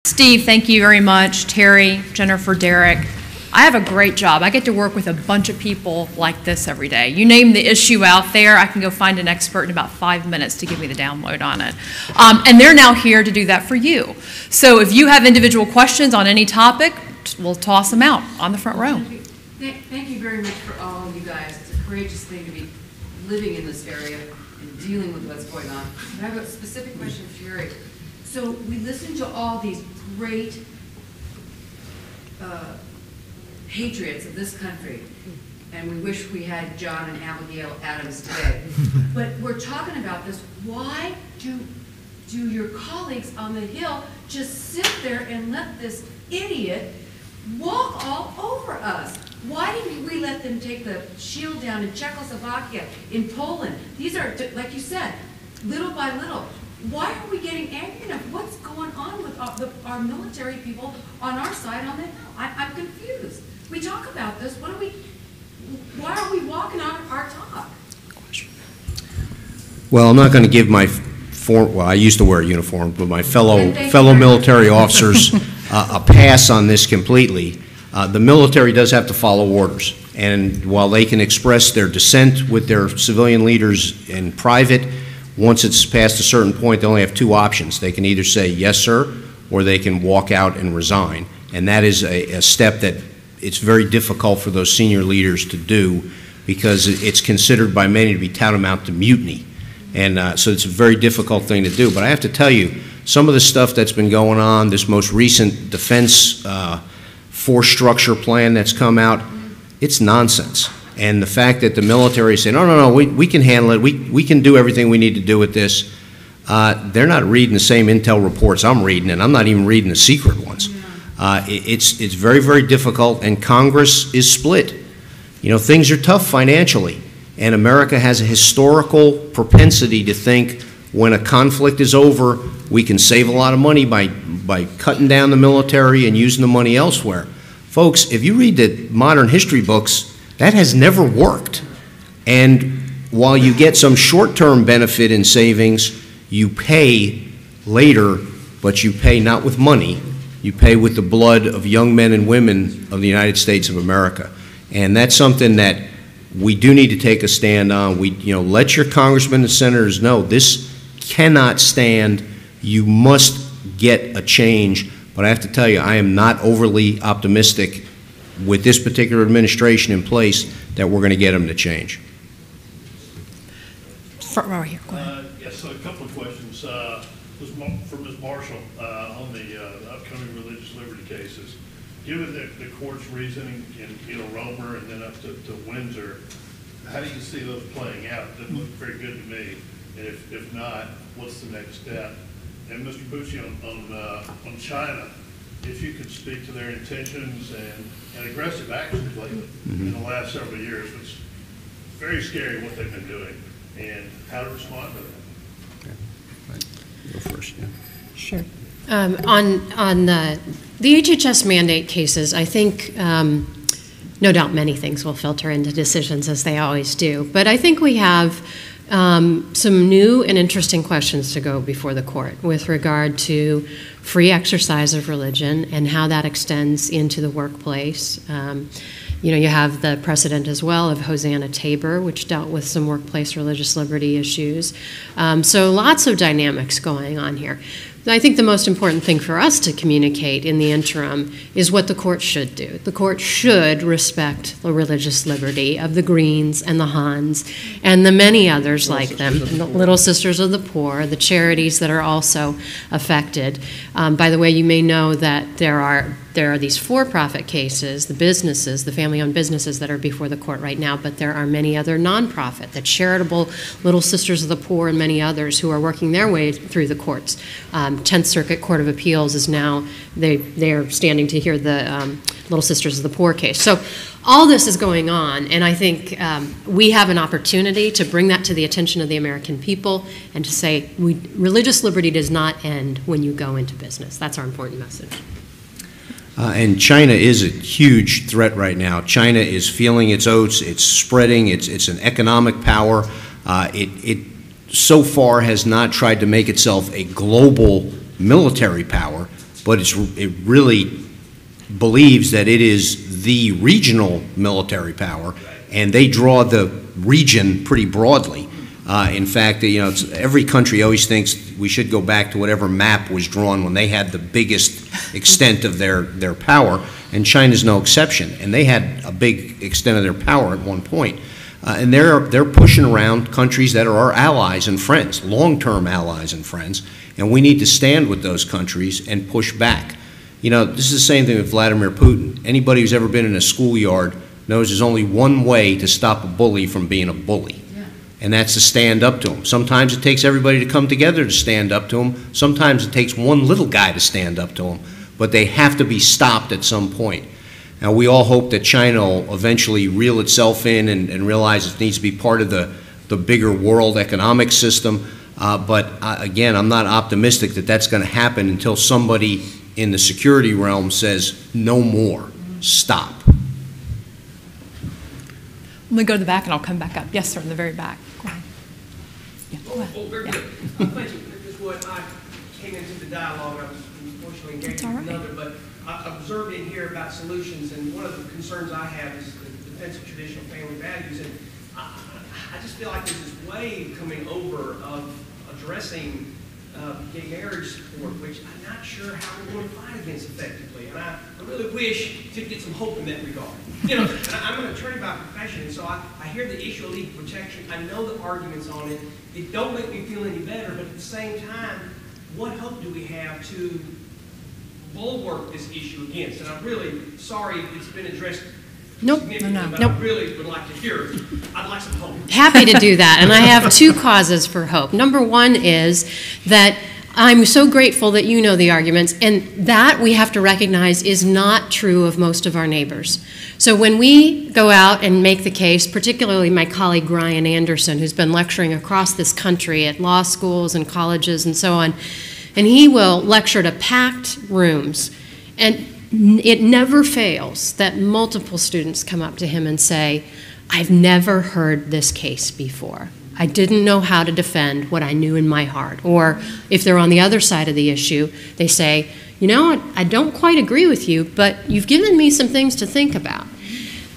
Steve, thank you very much. Terry, Jennifer, Derek. I have a great job. I get to work with a bunch of people like this every day. You name the issue out there, I can go find an expert in about 5 minutes to give me the download on it. And they're now here to do that for you. So if you have individual questions on any topic, we'll toss them out on the front row. Thank you very much for all of you guys. It's a courageous thing to be living in this area and dealing with what's going on. But I have a specific question for Sherry. So we listened to all these great patriots of this country, and we wish we had John and Abigail Adams today. But we're talking about this. Why do your colleagues on the Hill just sit there and let this idiot walk all over us? Why didn't we let them take the shield down in Czechoslovakia, in Poland? These are, like you said, little by little. Why are we getting angry enough? What's going on with our military people on our side on the Hill? I'm confused. We talk about this. Why are we walking our talk? Well, I'm not going to give my well, I used to wear a uniform, but my fellow military officers a pass on this completely. The military does have to follow orders, and while they can express their dissent with their civilian leaders in private, once it's past a certain point, they only have two options. They can either say yes, sir, or they can walk out and resign, and that is a step that it's very difficult for those senior leaders to do because it's considered by many to be tantamount to mutiny. And so it's a very difficult thing to do. But I have to tell you, some of the stuff that's been going on, this most recent defense force structure plan that's come out, it's nonsense. And the fact that the military say, no, we can handle it, we can do everything we need to do with this, they're not reading the same intel reports I'm reading, and I'm not even reading the secret ones. It's very, very difficult, and Congress is split. You know, things are tough financially, and America has a historical propensity to think when a conflict is over, we can save a lot of money by cutting down the military and using the money elsewhere. Folks, if you read the modern history books, that has never worked. And while you get some short-term benefit in savings, you pay later, but you pay not with money, you pay with the blood of young men and women of the United States of America. And that's something that we do need to take a stand on. Let your congressmen and senators know this cannot stand. You must get a change. But I have to tell you, I am not overly optimistic with this particular administration in place that we're going to get them to change. Front row here, go ahead. Yes, so a couple of questions. For Ms. Marshall on the upcoming religious liberty cases. Given the court's reasoning in Romer and then up to Windsor, how do you see those playing out? It doesn't look very good to me. And if not, what's the next step? And Mr. Bucci on China, if you could speak to their intentions and aggressive actions lately in the last several years. It's very scary what they've been doing and how to respond to that. Okay. Go first, yeah. Sure. On the HHS mandate cases, I think no doubt many things will filter into decisions as they always do. But I think we have some new and interesting questions to go before the court with regard to free exercise of religion and how that extends into the workplace. You have the precedent as well of Hosanna Tabor, which dealt with some workplace religious liberty issues. So lots of dynamics going on here. I think the most important thing for us to communicate in the interim is what the court should do. The court should respect the religious liberty of the Greens and the Hans and the many others like them, the Little Sisters of the Poor, the charities that are also affected. By the way, you may know that there are these for-profit cases, the businesses, the family-owned businesses that are before the court right now, but there are many other nonprofit, the charitable Little Sisters of the Poor and many others who are working their way through the courts. 10th Circuit Court of Appeals is now, they are standing to hear the Little Sisters of the Poor case. So all this is going on, and I think we have an opportunity to bring that to the attention of the American people and to say religious liberty does not end when you go into business. That's our important message. And China is a huge threat right now. China is feeling its oats. It's spreading. It's an economic power. It so far has not tried to make itself a global military power, but it really believes that it is the regional military power, and they draw the region pretty broadly. In fact, every country always thinks we should go back to whatever map was drawn when they had the biggest extent of their power, and China's no exception. And they had a big extent of their power at one point. And they're pushing around countries that are our allies and friends, long-term allies and friends, and we need to stand with those countries and push back. This is the same thing with Vladimir Putin. Anybody who's ever been in a schoolyard knows there's only one way to stop a bully from being a bully, and that's to stand up to him. Sometimes it takes everybody to come together to stand up to him. Sometimes it takes one little guy to stand up to him, but they have to be stopped at some point. Now, we all hope that China will eventually reel itself in and realize it needs to be part of the bigger world economic system. But again, I'm not optimistic that that's going to happen until somebody in the security realm says, no more, stop. Let me go to the back and I'll come back up. Yes, sir, in the very back. Go ahead. Yeah, go ahead. Very good. Thank you. This is what I came into the dialogue. I was unfortunately engaged with another, but I observed in here about solutions, and one of the concerns I have is the defense of traditional family values. And I just feel like there's this wave coming over of addressing gay marriage support, which I'm not sure how we're going to fight against effectively. And I really wish to get some hope in that regard. And I'm an attorney by profession, and so I hear the issue of legal protection. I know the arguments on it. It don't make me feel any better, but at the same time, what hope do we have to bulwark this issue against? And I'm really sorry if it's been addressed significantly, but I really would like to hear it. I'd like some hope. Happy to do that, and I have two causes for hope. Number one is that I'm so grateful that you know the arguments, and that we have to recognize is not true of most of our neighbors. So when we go out and make the case, particularly my colleague Ryan Anderson, who's been lecturing across this country at law schools and colleges and so on, and he will lecture to packed rooms, and it never fails that multiple students come up to him and say, I've never heard this case before. I didn't know how to defend what I knew in my heart. Or if they're on the other side of the issue, they say, I don't quite agree with you, but you've given me some things to think about.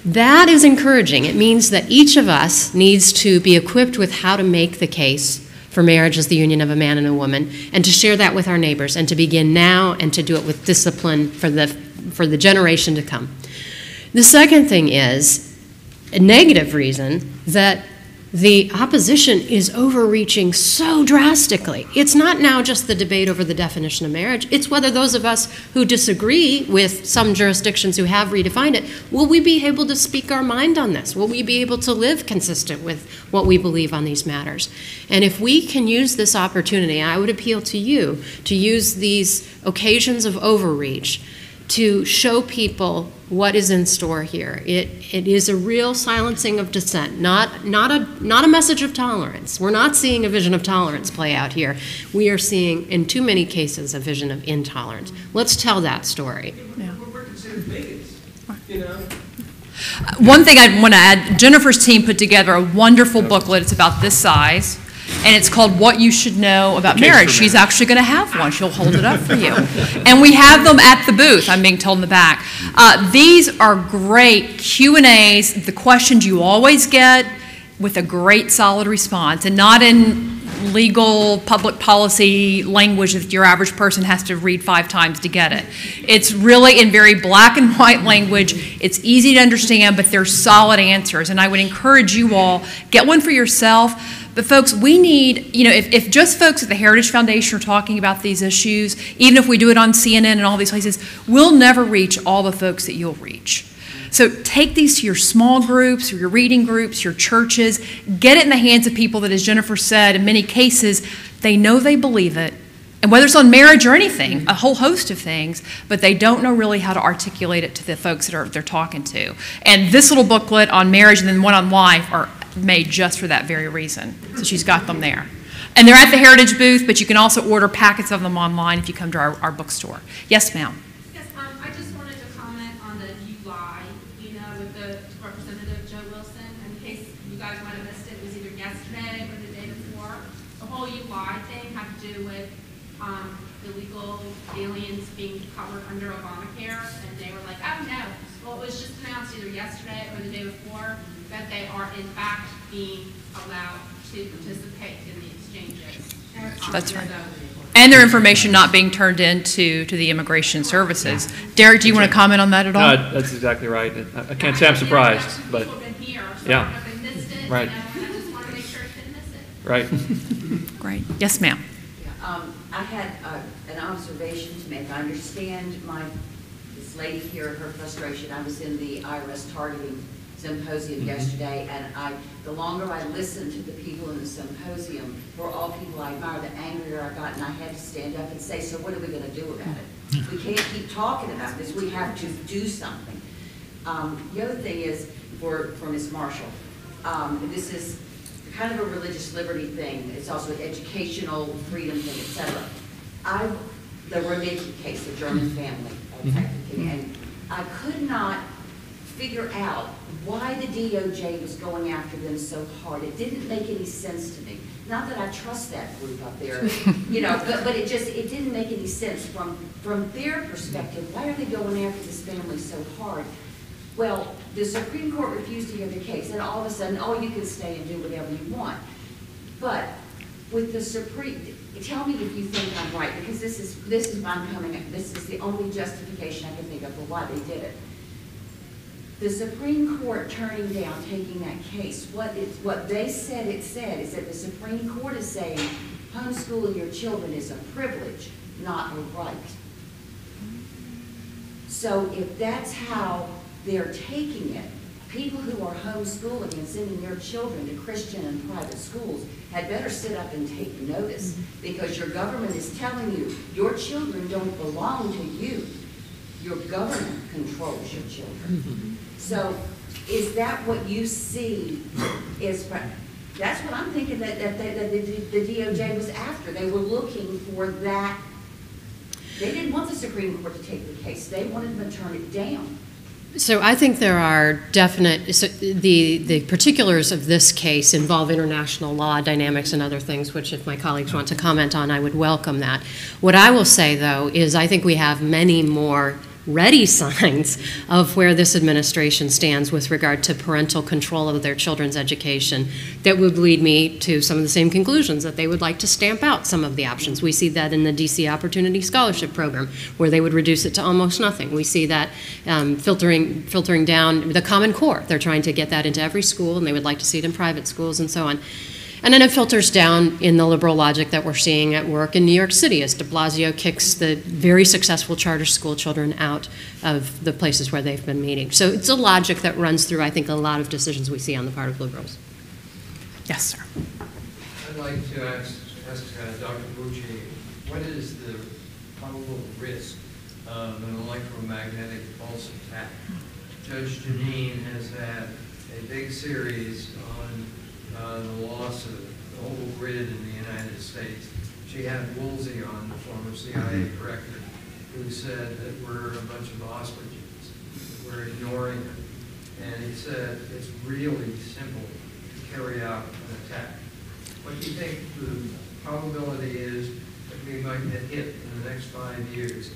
That is encouraging. It means that each of us needs to be equipped with how to make the case for marriage as the union of a man and a woman, and to share that with our neighbors, and to begin now and to do it with discipline for the generation to come. The second thing is a negative reason that the opposition is overreaching so drastically. It's not now just the debate over the definition of marriage. It's whether those of us who disagree with some jurisdictions who have redefined it, will we be able to speak our mind on this? Will we be able to live consistent with what we believe on these matters? And if we can use this opportunity, I would appeal to you to use these occasions of overreach to show people what is in store here. It is a real silencing of dissent, not a message of tolerance. We're not seeing a vision of tolerance play out here. We are seeing, in too many cases, a vision of intolerance. Let's tell that story. Yeah. We're considered bigots, One thing I want to add, Jennifer's team put together a wonderful booklet. It's about this size, and it's called What You Should Know About Marriage. She's actually going to have one. She'll hold it up for you. And we have them at the booth, I'm being told in the back. These are great Q&As, the questions you always get with a great solid response, and not in legal public policy language that your average person has to read 5 times to get it. It's really in very black and white language. It's easy to understand, but they're solid answers. And I would encourage you all, get one for yourself. But folks, we need, if just folks at the Heritage Foundation are talking about these issues, even if we do it on CNN and all these places, we'll never reach all the folks that you'll reach. So take these to your small groups, or your reading groups, your churches. Get it in the hands of people that, as Jennifer said, in many cases, they know they believe it. And whether it's on marriage or anything, a whole host of things, but they don't know really how to articulate it to the folks that they're talking to. And this little booklet on marriage and then one on life are made just for that very reason. So she's got them there. And they're at the Heritage booth, but you can also order packets of them online if you come to our bookstore. Yes, ma'am. Yes, I just wanted to comment on the "you lie," with the Representative Joe Wilson. In case you guys might have missed it, it was either yesterday or the day before. The whole "you lie" thing had to do with illegal aliens being covered under Obamacare, and they were like, oh no, well, it was just announced either yesterday or the day before that they are in fact being allowed to participate in the exchanges. That's right. And their information not being turned in to the immigration services. Derek, do you want to comment on that at all? No, that's exactly right. I can't say I'm surprised, but yeah, right. I just want to make sure I didn't miss it. Right. Great. Yes, ma'am. I had an observation to make. I understand this lady here, her frustration. I was in the IRS targeting symposium yesterday, and the longer I listened to the people in the symposium, were all people I admire, the angrier I got, and I had to stand up and say, so what are we going to do about it? We can't keep talking about this. We have to do something. The other thing is, for Ms. Marshall, this is kind of a religious liberty thing. It's also an educational freedom thing, etc. The Rodnicki case, the German family, and I could not figure out why the DOJ was going after them so hard. It didn't make any sense to me. Not that I trust that group up there, but it didn't make any sense from their perspective. Why are they going after this family so hard? Well, the Supreme Court refused to hear the case, and all of a sudden, oh, you can stay and do whatever you want. But with the Supreme, tell me if you think I'm right, because this is why I'm coming up. This is the only justification I can think of for why they did it. The Supreme Court turning down, taking that case, what they said is that the Supreme Court is saying homeschooling your children is a privilege, not a right. So if that's how they're taking it, people who are homeschooling and sending their children to Christian and private schools had better sit up and take notice, because your government is telling you your children don't belong to you. Your government controls your children. So is that what you see that's what I'm thinking that the DOJ was after. They were looking for that. They didn't want the Supreme Court to take the case. They wanted them to turn it down. So I think there are definite, the particulars of this case involve international law dynamics and other things, which if my colleagues want to comment on, I would welcome that. What I will say, though, is I think we have many more ready signs of where this administration stands with regard to parental control of their children's education that would lead me to some of the same conclusions, that they would like to stamp out some of the options. We see that in the DC Opportunity Scholarship Program, where they would reduce it to almost nothing. We see that filtering down the Common Core. They're trying to get that into every school, and they would like to see it in private schools and so on. And then it filters down in the liberal logic that we're seeing at work in New York City as de Blasio kicks the very successful charter school children out of the places where they've been meeting. So it's a logic that runs through, I think, a lot of decisions we see on the part of liberals. Yes, sir. I'd like to ask Dr. Bucci, what is the probable risk of an electromagnetic pulse attack? Judge Janine has had a big series on the loss of the whole grid in the United States. She had Woolsey on, the former CIA director, who said that we're a bunch of ostriches, that we're ignoring it. And he said it's really simple to carry out an attack. What do you think the probability is that we might get hit in the next 5 years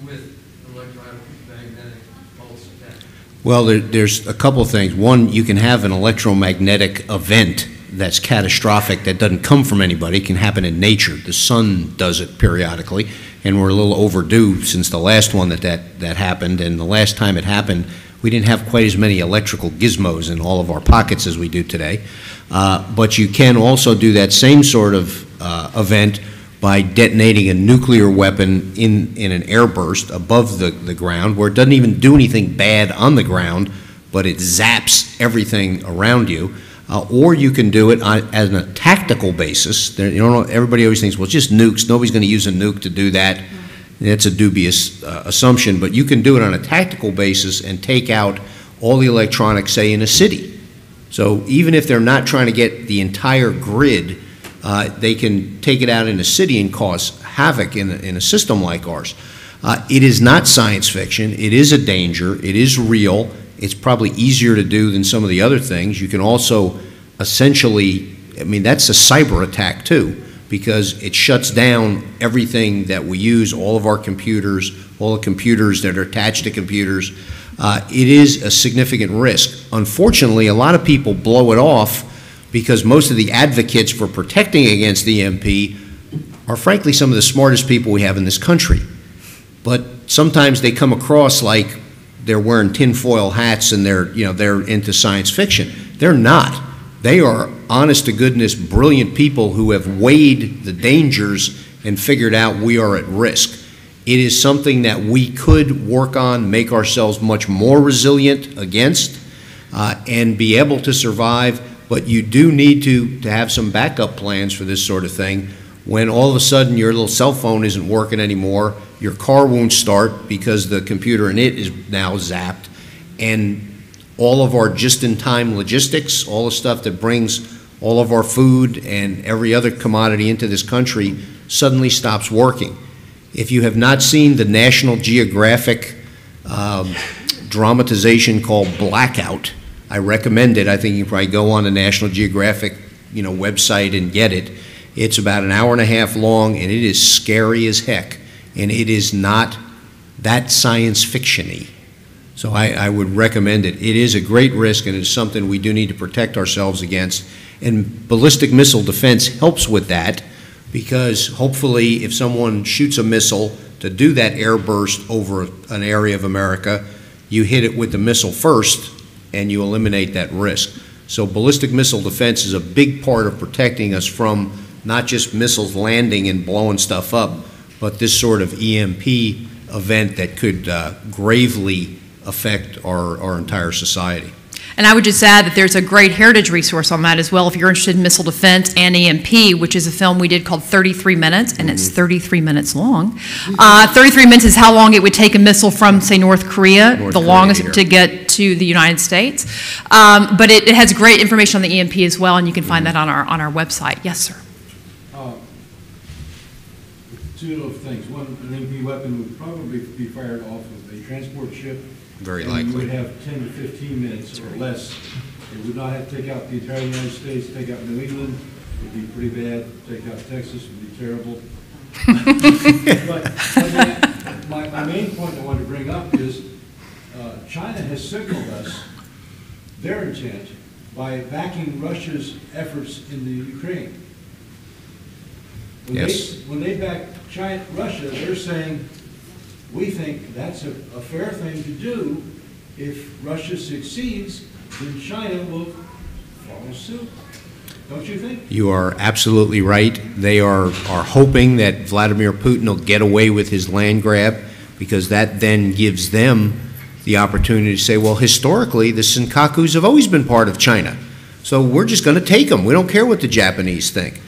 with an electromagnetic pulse attack? Well, there's a couple of things. One, you can have an electromagnetic event that's catastrophic that doesn't come from anybody. It can happen in nature. The sun does it periodically, and we're a little overdue since the last one that happened. And the last time it happened, we didn't have quite as many electrical gizmos in all of our pockets as we do today. But you can also do that same sort of event by detonating a nuclear weapon in an airburst above the ground, where it doesn't even do anything bad on the ground, but it zaps everything around you. Or you can do it on a tactical basis. Everybody always thinks, well, it's just nukes. Nobody's going to use a nuke to do that. That's a dubious assumption, but you can do it on a tactical basis and take out all the electronics, say, in a city. So even if they're not trying to get the entire grid, they can take it out in a city and cause havoc in a system like ours. It is not science fiction. It is a danger. It is real. It's probably easier to do than some of the other things. You can also essentially, I mean, that's a cyber attack too, because it shuts down everything that we use, all of our computers, all the computers that are attached to computers. It is a significant risk. Unfortunately, a lot of people blow it off because most of the advocates for protecting against EMP are frankly some of the smartest people we have in this country. But sometimes they come across like they're wearing tinfoil hats and they're into science fiction. They're not. They are honest to goodness, brilliant people who have weighed the dangers and figured out we are at risk. It is something that we could work on, make ourselves much more resilient against, and be able to survive, but you do need to have some backup plans for this sort of thing. When all of a sudden your little cell phone isn't working anymore, your car won't start because the computer in it is now zapped, and all of our just-in-time logistics, all the stuff that brings all of our food and every other commodity into this country suddenly stops working. If you have not seen the National Geographic dramatization called Blackout, I recommend it. I think you can probably go on the National Geographic website and get it. It's about an hour and a half long, and it is scary as heck, and it is not that science fiction-y. So I would recommend it. It is a great risk, and it's something we do need to protect ourselves against. And ballistic missile defense helps with that, because hopefully if someone shoots a missile to do that air burst over an area of America, you hit it with the missile first, and you eliminate that risk. So ballistic missile defense is a big part of protecting us from not just missiles landing and blowing stuff up, but this sort of EMP event that could gravely affect our entire society. And I would just add that there's a great heritage resource on that as well if you're interested in missile defense and EMP, which is a film we did called 33 Minutes, and it's 33 minutes long. 33 minutes is how long it would take a missile from, say, North Korea, the longest to get to the United States. But it has great information on the EMP as well, and you can find that on our website. Yes, sir. Two of things. One, an EMP weapon would probably be fired off of a transport ship. Very likely. You would have 10 to 15 minutes or less. It would not have to take out the entire United States, take out New England would be pretty bad, take out Texas would be terrible. but my main point I want to bring up is China has signaled us their intent by backing Russia's efforts in the Ukraine. When they back Russia, they're saying, we think that's a fair thing to do. If Russia succeeds, then China will follow suit. Don't you think? You are absolutely right. They are hoping that Vladimir Putin will get away with his land grab, because that then gives them the opportunity to say, well, historically, the Senkakus have always been part of China, so we're just going to take them. We don't care what the Japanese think.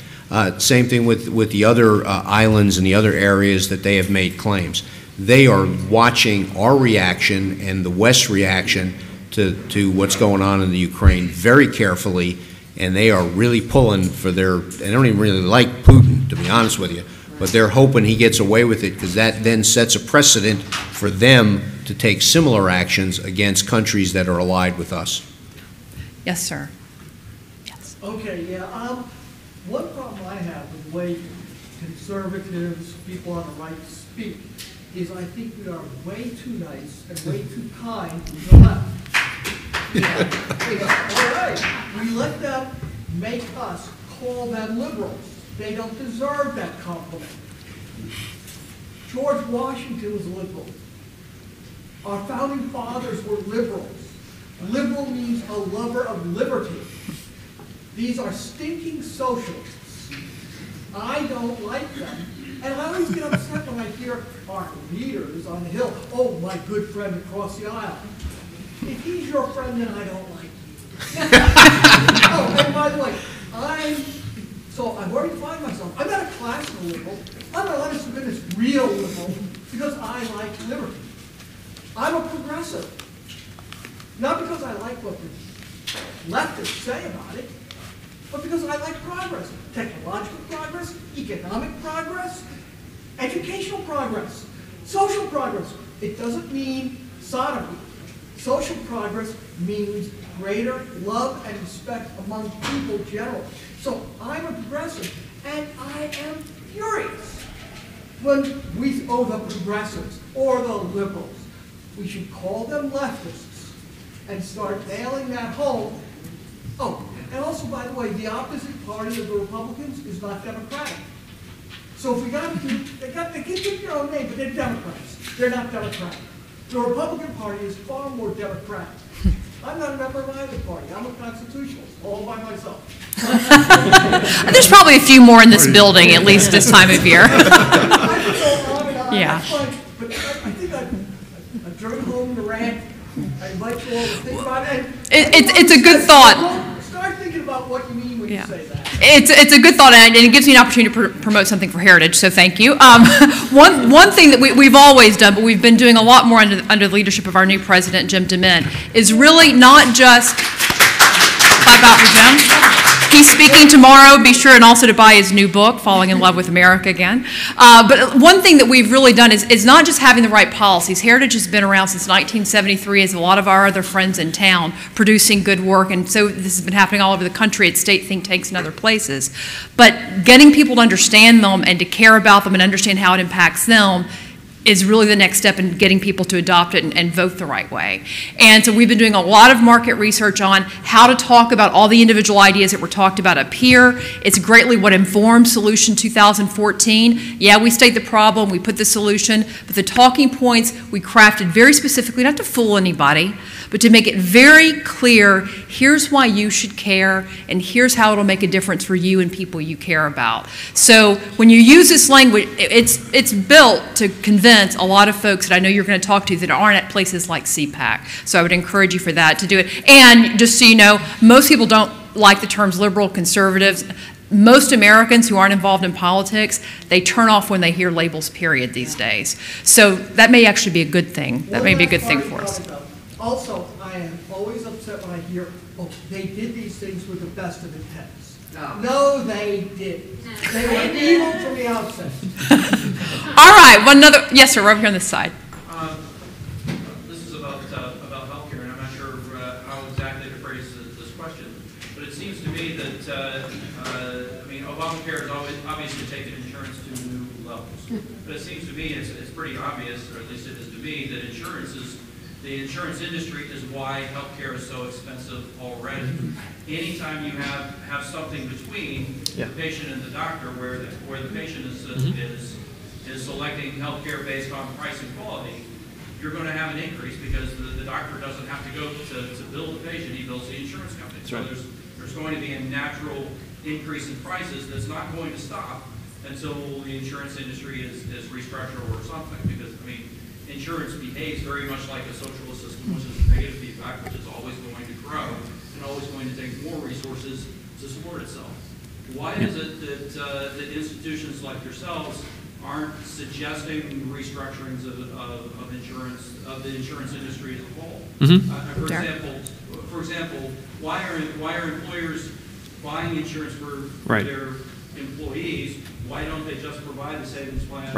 Same thing with the other islands and the other areas that they have made claims. They are watching our reaction and the West's reaction to what's going on in the Ukraine very carefully, and they are really pulling for they don't even really like Putin, to be honest with you, but they're hoping he gets away with it, because that then sets a precedent for them to take similar actions against countries that are allied with us. Yes, sir. Yes. Okay, yeah. One problem I have with the way conservatives, people on the right speak, is I think we are way too nice and way too kind to the left. All right. We let them make us call them liberals. They don't deserve that compliment. George Washington was a liberal. Our founding fathers were liberals. Liberal means a lover of liberty. These are stinking socialists. I don't like them. And I always get upset when I hear our leaders on the Hill, oh, my good friend across the aisle. If he's your friend, then I don't like you. Oh, and by the way, I've already defined myself. I'm not a classical liberal. I'm an honest to goodness real liberal because I like liberty. I'm a progressive. Not because I like what the leftists say about it, but because I like progress. Technological progress, economic progress, educational progress, social progress. It doesn't mean sodomy. Social progress means greater love and respect among people generally. So I'm a progressive, And I am furious when we, the progressives or the liberals, we should call them leftists and start nailing that home. Oh, and also, by the way, the opposite party of the Republicans is not Democratic. So if we got to do, they can keep their own name, but they're Democrats. They're not Democratic. The Republican Party is far more Democratic. I'm not a member of either party. I'm a constitutionalist, all by myself. There's probably a few more in this building, at least this time of year. Yeah. But I think I've driven home the rant. I invite you all to think about it. It's a good thought. Start thinking about what you mean when you say that. It's a good thought, and it gives me an opportunity to promote something for Heritage, so thank you. One thing that we've always done, but we've been doing a lot more under the leadership of our new president, Jim DeMint, is really not just clap out for Jim. He's speaking tomorrow. Be sure and also to buy his new book, Falling in Love with America Again. But one thing that we've really done is not just having the right policies. Heritage has been around since 1973, as a lot of our other friends in town, producing good work. And so this has been happening all over the country at state think tanks and other places. But getting people to understand them and to care about them and understand how it impacts them is really the next step in getting people to adopt it and vote the right way. And so we've been doing a lot of market research on how to talk about all the individual ideas that were talked about up here. It's greatly what informed Solution 2014. Yeah, we state the problem, we put the solution, but the talking points we crafted very specifically, not to fool anybody, but to make it very clear, here's why you should care, and here's how it'll make a difference for you and people you care about. So when you use this language, it's built to convince a lot of folks that I know you're going to talk to that aren't at places like CPAC. So I would encourage you for that to do it. And just so you know, most people don't like the terms liberal, conservatives. Most Americans who aren't involved in politics, they turn off when they hear labels, period, these days. So that may actually be a good thing. That may be a good thing for us. Also, I am always upset when I hear, oh, they did these things with the best of intents. No, they didn't. They were evil from the outset. All right, one another. Yes, sir, over here on this side. This is about healthcare, and I'm not sure how exactly to phrase this question, but it seems to me that I mean, Obamacare has obviously taken insurance to new levels. But it seems to me it's pretty obvious, or at least it is to me, that the insurance industry is why healthcare is so expensive already. Anytime you have something between the patient and the doctor, where the patient is selecting healthcare based on price and quality, you're going to have an increase because the doctor doesn't have to go to bill the patient; he bills the insurance company. So there's going to be a natural increase in prices that's not going to stop until the insurance industry is restructured or something. Because I mean, insurance behaves very much like a socialist system, which is negative feedback, which is always going to grow and always going to take more resources to support itself. Why is it that institutions like yourselves aren't suggesting restructurings of insurance, of the insurance industry as a whole? For example, why are employers buying insurance for their employees? Why don't they just provide the savings plans,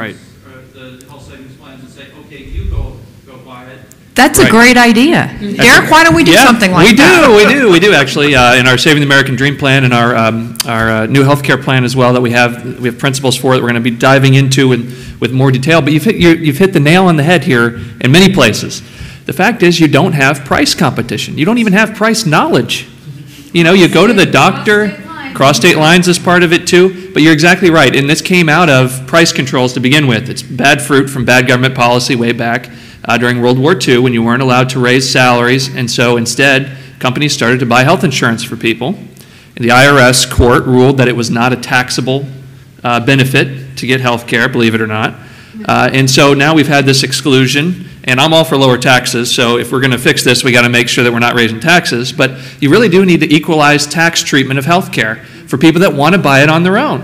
the health savings plans, and say, okay, you go buy it? That's a great idea. Derek, why don't we do something like that? We do actually. In our Saving the American Dream plan and our new healthcare plan as well, that we have principles for that we're going to be diving into with more detail. But you've hit the nail on the head here in many places. The fact is, you don't have price competition. You don't even have price knowledge. You know, you go to the doctor. Cross state lines is part of it too, but you're exactly right. And this came out of price controls to begin with. It's bad fruit from bad government policy way back during World War II when you weren't allowed to raise salaries. And so instead, companies started to buy health insurance for people. And the IRS court ruled that it was not a taxable benefit to get health care, believe it or not. And so now we've had this exclusion. And I'm all for lower taxes, so if we're going to fix this, we got to make sure that we're not raising taxes. But you really do need to equalize tax treatment of health care for people that want to buy it on their own.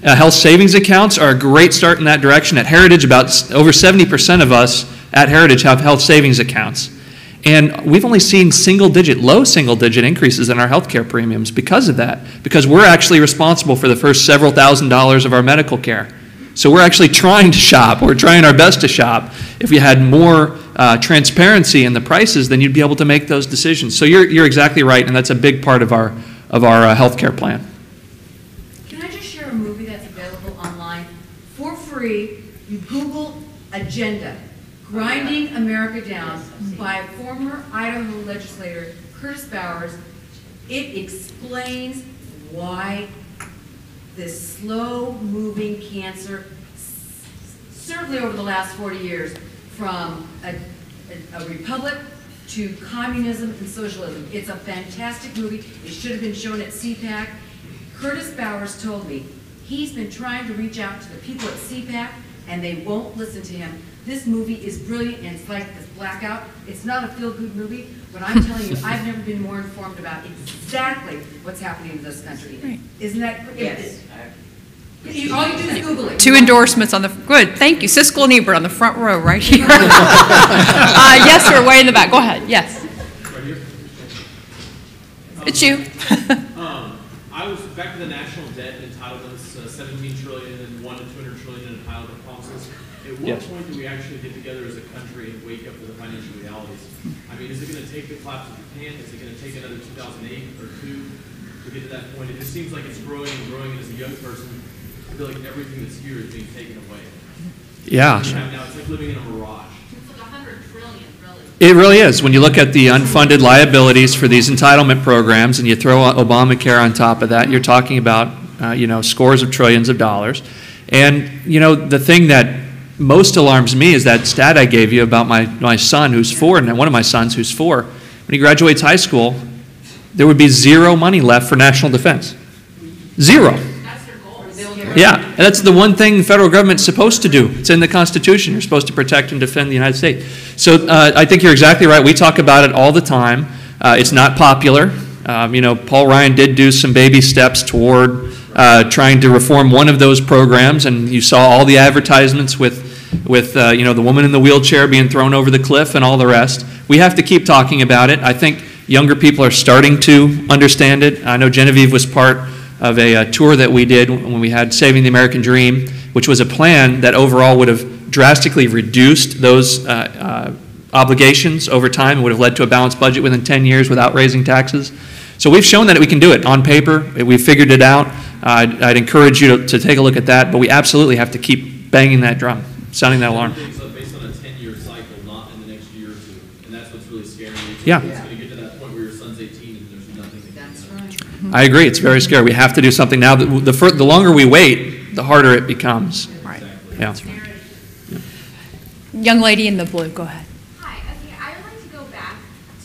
Health savings accounts are a great start in that direction. At Heritage, about over 70% of us at Heritage have health savings accounts. And we've only seen low single-digit increases in our health care premiums because of that, because we're actually responsible for the first several $1,000s of our medical care. So we're actually trying to shop. We're trying our best to shop. If we had more transparency in the prices, then you'd be able to make those decisions. So you're exactly right, and that's a big part of our health care plan. Can I just share a movie Google agenda, grinding America down by former Idaho legislator Curtis Bowers, it explains why this slow-moving cancer, certainly over the last 40 years, from a republic to communism and socialism. It's a fantastic movie. It should have been shown at CPAC. Curtis Bowers told me he's been trying to reach out to the people at CPAC, and they won't listen to him. This movie is brilliant, and it's like this Blackout. It's not a feel-good movie, but I'm telling you, I've never been more informed about exactly what's happening in this country. Right. Isn't that? Yes. All you do is Google it. 2 endorsements on the, good, thank you. Siskel and Ebert on the front row right here. Yes, sir, way in the back. Go ahead, yes. Right here. It's you. I was back to the national debt and entitlements, 17 trillion and 1 to 200 trillion in entitlement policies. At what Yes. point do we actually get together as a country and wake up to the financial realities? I mean, is it going to take the collapse of Japan? Is it going to take another 2008 or 2 to get to that point? It just seems like it's growing and growing, and as a young person, I feel like everything that's here is being taken away. Yeah. Now it's like living in a mirage. It's like 100 trillion, really. It really is. When you look at the unfunded liabilities for these entitlement programs and you throw Obamacare on top of that, you're talking about, scores of trillions of dollars. And, the thing that most alarms me is that stat I gave you about my son who's 4, and one of my sons who's 4. When he graduates high school, there would be zero money left for national defense. Zero. That's their goal. Yeah, and that's the one thing the federal government's supposed to do. It's in the Constitution. You're supposed to protect and defend the United States. So I think you're exactly right. We talk about it all the time. It's not popular. Paul Ryan did do some baby steps toward trying to reform one of those programs, and you saw all the advertisements with the woman in the wheelchair being thrown over the cliff and all the rest. We have to keep talking about it. I think younger people are starting to understand it. I know Genevieve was part of a tour that we did when we had Saving the American Dream, which was a plan that overall would have drastically reduced those obligations over time. It would have led to a balanced budget within 10 years without raising taxes. So we've shown that we can do it on paper. We've figured it out. I'd encourage you to take a look at that, but we absolutely have to keep banging that drum, sounding that alarm. Everything's based on a 10-year cycle, not in the next year or 2, and that's what's really scary. Yeah. It's going to get to that point where your son's 18 and there's nothing that can be done. I agree. It's very scary. We have to do something now. The longer we wait, the harder it becomes. Right. Yeah. Young lady in the blue, go ahead. Hi, okay, I would like to go back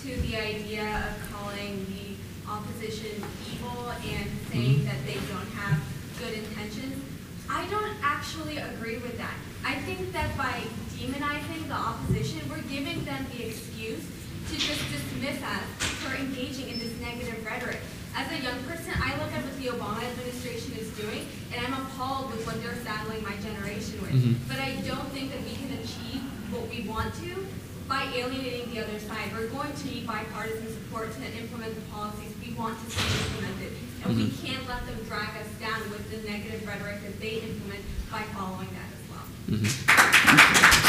to the idea of calling the opposition evil and saying that they don't have good intentions. I don't actually agree with that. I think that by demonizing the opposition, we're giving them the excuse to just dismiss us for engaging in this negative rhetoric. As a young person, I look at what the Obama administration is doing, and I'm appalled with what they're saddling my generation with. But I don't think that we can achieve what we want to by alienating the other side. We're going to need bipartisan support to implement the policies we want to see implemented. And we can't let them drag us down with the negative rhetoric that they implement by following that as well.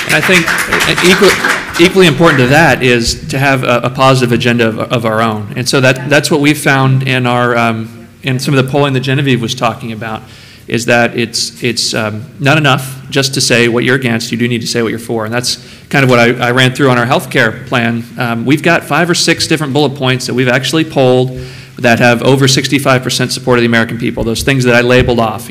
And I think equally important to that is to have a positive agenda of our own. And so that's what we've found in our in some of the polling that Genevieve was talking about, is that it's not enough just to say what you're against. You do need to say what you're for. And that's kind of what I ran through on our health care plan. We've got 5 or 6 different bullet points that we've actually polled that have over 65% support of the American people. Those things that I labeled off,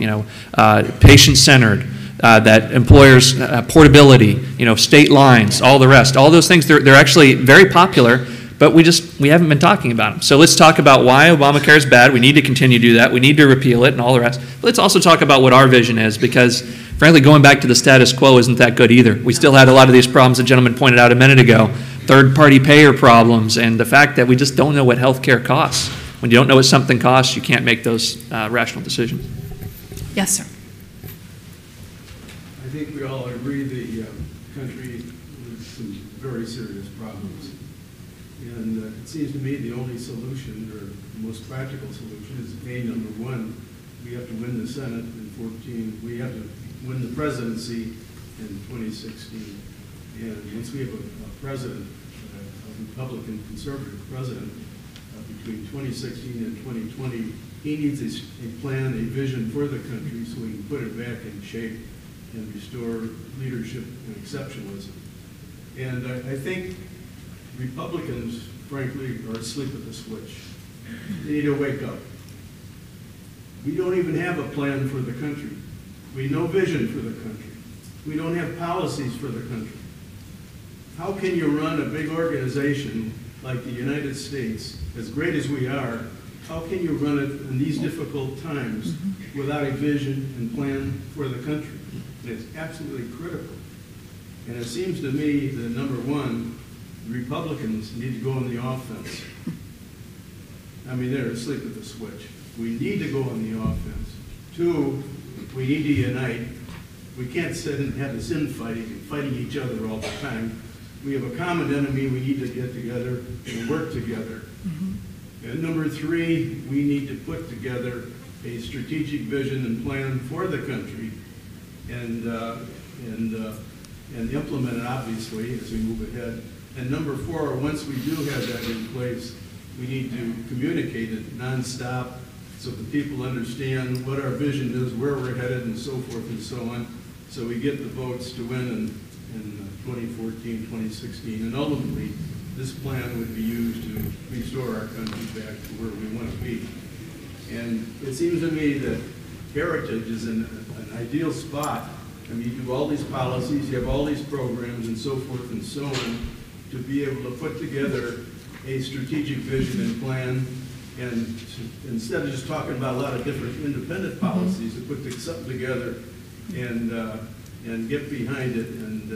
patient-centered, that employers, portability, state lines, all the rest. All those things, they're actually very popular, but we haven't been talking about them. So let's talk about why Obamacare is bad. We need to continue to do that. We need to repeal it and all the rest. But let's also talk about what our vision is, because frankly, going back to the status quo isn't that good either. We still had a lot of these problems the gentleman pointed out a minute ago, third-party payer problems, and the fact that we just don't know what health care costs. When you don't know what something costs, you can't make those rational decisions. Yes, sir. I think we all agree the country has some very serious problems. And it seems to me the only solution, or the most practical solution, is number 1, we have to win the Senate in 14. We have to win the presidency in 2016. And once we have a president, a Republican conservative president, between 2016 and 2020, he needs a plan, a vision for the country so we can put it back in shape. and restore leadership and exceptionalism. And I think Republicans, frankly, are asleep at the switch. They need to wake up. We don't even have a plan for the country. We no vision for the country. We don't have policies for the country. How can you run a big organization like the United States, as great as we are, how can you run it in these difficult times without a vision and plan for the country? And it's absolutely critical. And it seems to me that, number one, Republicans need to go on the offense. I mean, they're asleep at the switch. We need to go on the offense. Two, we need to unite. We can't sit and have this infighting and fighting each other all the time. We have a common enemy. We need to get together and work together. And number three, we need to put together a strategic vision and plan for the country and implement it, obviously, as we move ahead. And number four, once we do have that in place, we need to communicate it nonstop so that people understand what our vision is, where we're headed, and so forth and so on, so we get the votes to win in 2014, 2016. And ultimately, this plan would be used to restore our country back to where we want to be. And it seems to me that heritage is an ideal spot. I mean, you do all these policies, you have all these programs, and so forth and so on, to be able to put together a strategic vision and plan, and instead of just talking about a lot of different independent policies, to put something together and get behind it and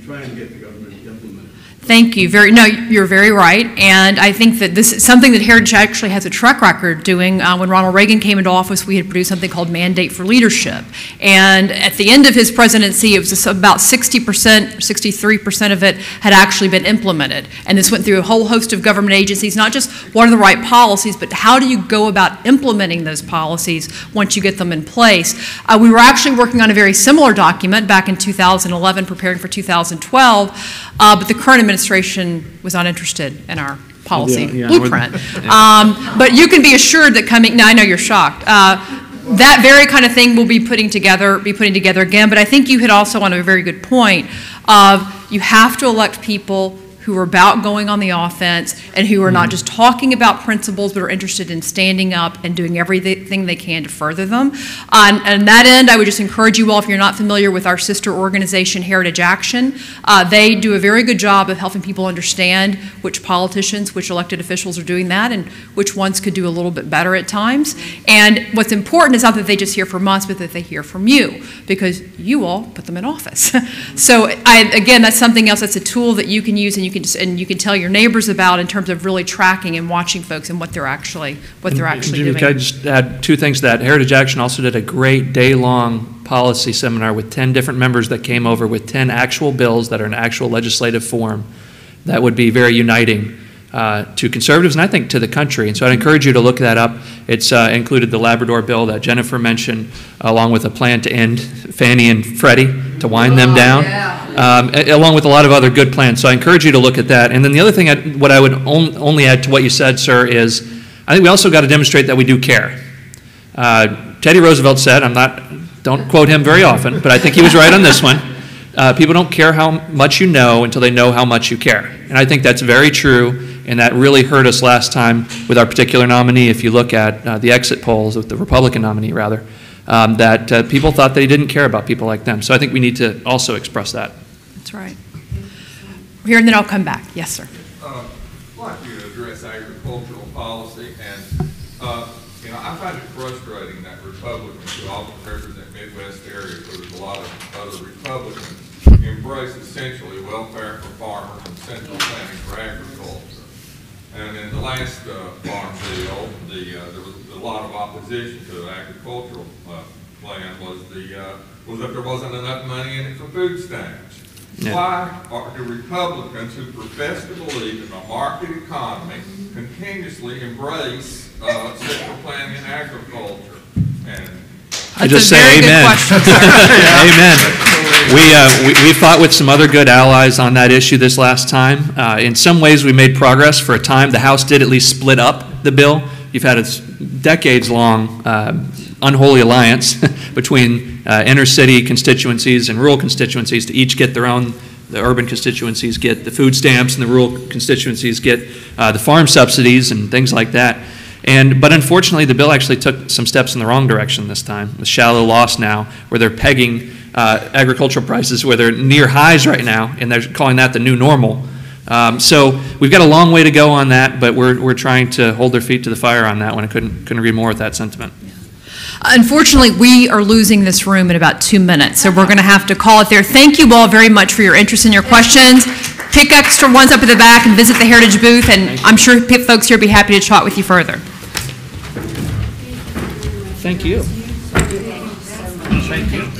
try and get the government to implement it. Thank you. You're very right. And I think that this is something that Heritage actually has a track record doing. When Ronald Reagan came into office, we had produced something called Mandate for Leadership. And at the end of his presidency, it was just about 60%, 63% of it had actually been implemented. And this went through a whole host of government agencies, not just what are the right policies, but how do you go about implementing those policies once you get them in place. We were actually working on a very similar document back in 2011, preparing for 2012, but the current administration was not interested in our policy blueprint. But you can be assured that now I know you're shocked. That very kind of thing we'll be putting together again. But I think you hit also on a very good point of you have to elect people who are about going on the offense and who are not just talking about principles but are interested in standing up and doing everything they can to further them. On that end, I would just encourage you all, if you're not familiar with our sister organization, Heritage Action, they do a very good job of helping people understand which politicians, which elected officials are doing that and which ones could do a little bit better at times. And what's important is not that they just hear from us, but that they hear from you, because you all put them in office. So again, that's something else, that's a tool that you can use and you can tell your neighbors about in terms of really tracking and watching folks and what they're actually Jimmy, doing. can I just add two things to that? Heritage Action also did a great day-long policy seminar with 10 different members that came over with 10 actual bills that are in actual legislative form that would be very uniting to conservatives and I think to the country. And so I'd encourage you to look that up. It's included the Labrador bill that Jennifer mentioned, along with a plan to end Fannie and Freddie, to wind them down, along with a lot of other good plans. So I encourage you to look at that. And then the other thing, what I would only add to what you said, sir, is I think we also got to demonstrate that we do care. Teddy Roosevelt said, don't quote him very often, but I think he was right on this one. People don't care how much you know until they know how much you care. And I think that's very true, and that really hurt us last time with our particular nominee. If you look at the exit polls, with the Republican nominee rather, that people thought that he didn't care about people like them. So I think we need to also express that. That's right. Here, and then I'll come back. Yes, sir. I'd like to address agricultural policy, and I find it frustrating that Republicans who often represent Midwest areas where there's a lot of other Republicans embrace essentially welfare for farmers and central planning for agriculture. And in the last farm bill, there was a lot of opposition to the agricultural plan was that there wasn't enough money in it for food stamps. Yeah. Why do Republicans who profess to believe in a market economy continuously embrace central planning in agriculture? And I just say amen. Amen. We fought with some other good allies on that issue this last time. In some ways, we made progress for a time. The House did at least split up the bill. You've had a decades-long unholy alliance between inner city constituencies and rural constituencies to each get their own. The urban constituencies get the food stamps, and the rural constituencies get the farm subsidies and things like that. But unfortunately, the bill actually took some steps in the wrong direction this time, with shallow loss now, where they're pegging agricultural prices where they're near highs right now, and they're calling that the new normal. So we've got a long way to go on that, but we're trying to hold their feet to the fire on that one. I couldn't agree more with that sentiment. Unfortunately, we are losing this room in about 2 minutes, so we're going to have to call it there. Thank you all very much for your interest and your questions. Pick extra ones up at the back and visit the Heritage booth, and I'm sure folks here will be happy to chat with you further. Thank you. Thank you.